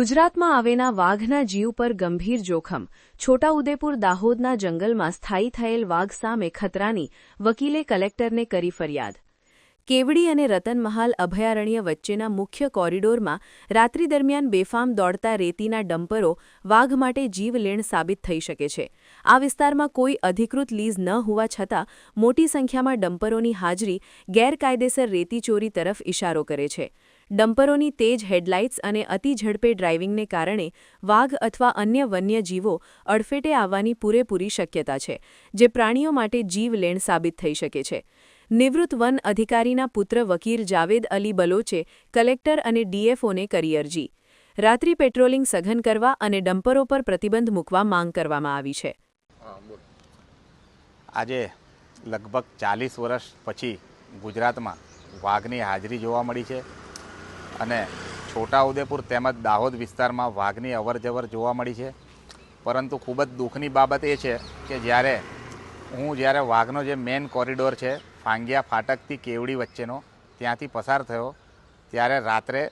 ગુજરાતમાં આવેના વાઘના જીવ પર ગંભીર જોખમ. છોટાઉદેપુર દાહોદના જંગલમાં સ્થાયી થયેલ વાઘ સામે ખતરાની, વકીલે કલેક્ટરને કરી ફરિયાદ. કેવડી અને રતનમહાલ અભયારણ્ય વચ્ચેના મુખ્ય કોરિડોરમાં રાત્રિ દરમિયાન બેફામ દોડતા રેતીના ડમ્પરો વાઘ માટે જીવલેણ સાબિત થઈ શકે છે. આ વિસ્તારમાં કોઈ અધિકૃત લીઝ ન હોવા છતાં મોટી સંખ્યામાં ડમ્પરોની હાજરી ગેરકાયદેસર રેતી ચોરી તરફ ઇશારો કરે છે. ડમ્પરોની તેજ હેડલાઇટ્સ અને અતિ ઝડપે ડ્રાઇવિંગને કારણે વાઘ અથવા અન્ય વન્યજીવો અડફેટે આવવાની પૂરેપૂરી શક્યતા છે, જે પ્રાણીઓ માટે જીવલેણ સાબિત થઈ શકે છે. નિવૃત્ત વન અધિકારીના પુત્ર વકીલ જાવેદ અલી બલોચે કલેક્ટર અને ડીએફઓને કરી અરજી. રાત્રિ પેટ્રોલિંગ સઘન કરવા અને ડમ્પરો પર પ્રતિબંધ મૂકવા માંગ કરવામાં આવી છે. આજે લગભગ 40 વર્ષ પછી ગુજરાતમાં વાઘની હાજરી જોવા મળી છે અને છોટાઉદેપુર તેમજ દાહોદ વિસ્તારમાં વાઘની અવરજવર જોવા મળી છે. પરંતુ ખૂબ જ દુઃખની બાબત એ છે કે જ્યારે વાઘનો જે મેઇન કોરિડોર છે ફાંગિયા ફાટકથી કેવડી વચ્ચેનો, ત્યાંથી પસાર થયો ત્યારે રાત્રે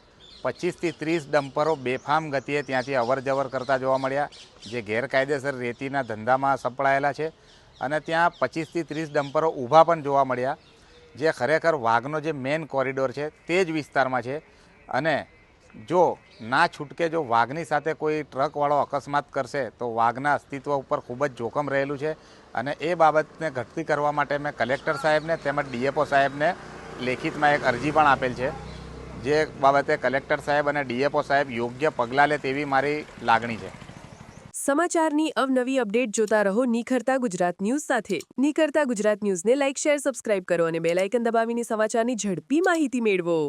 25થી 30 ડમ્પરો બેફામ ગતિએ ત્યાંથી અવરજવર કરતા જોવા મળ્યા, જે ગેરકાયદેસર રેતીના ધંધામાં સંપળાયેલા છે. અને ત્યાં 25થી 30 ડમ્પરો ઊભા પણ જોવા મળ્યા, જે ખરેખર વાઘનો જે મેઇન કોરિડોર છે તે જ વિસ્તારમાં છે. અને જો ના છૂટકે જો વાઘની સાથે કોઈ ટ્રકવાળો અકસ્માત કરશે તો વાઘના અસ્તિત્વ ઉપર ખૂબ જ જોખમ રહેલું છે. અને એ બાબતને ઘટતી કરવા માટે મેં કલેક્ટર સાહેબને તેમજ ડીએફઓ સાહેબને લેખિતમાં એક અરજી પણ આપેલ છે, જે બાબતે કલેક્ટર સાહેબ અને ડીએફઓ સાહેબ યોગ્ય પગલાં લે તેવી મારી લાગણી છે. સમાચારની અવનવી અપડેટ જોતા રહો નિખરતા ગુજરાત ન્યૂઝ સાથે. નિખરતા ગુજરાત ન્યૂઝને લાઇક, શેર, સબસ્ક્રાઇબ કરો અને બેલ આઇકન દબાવીને સમાચારની ઝડપી માહિતી મેળવો.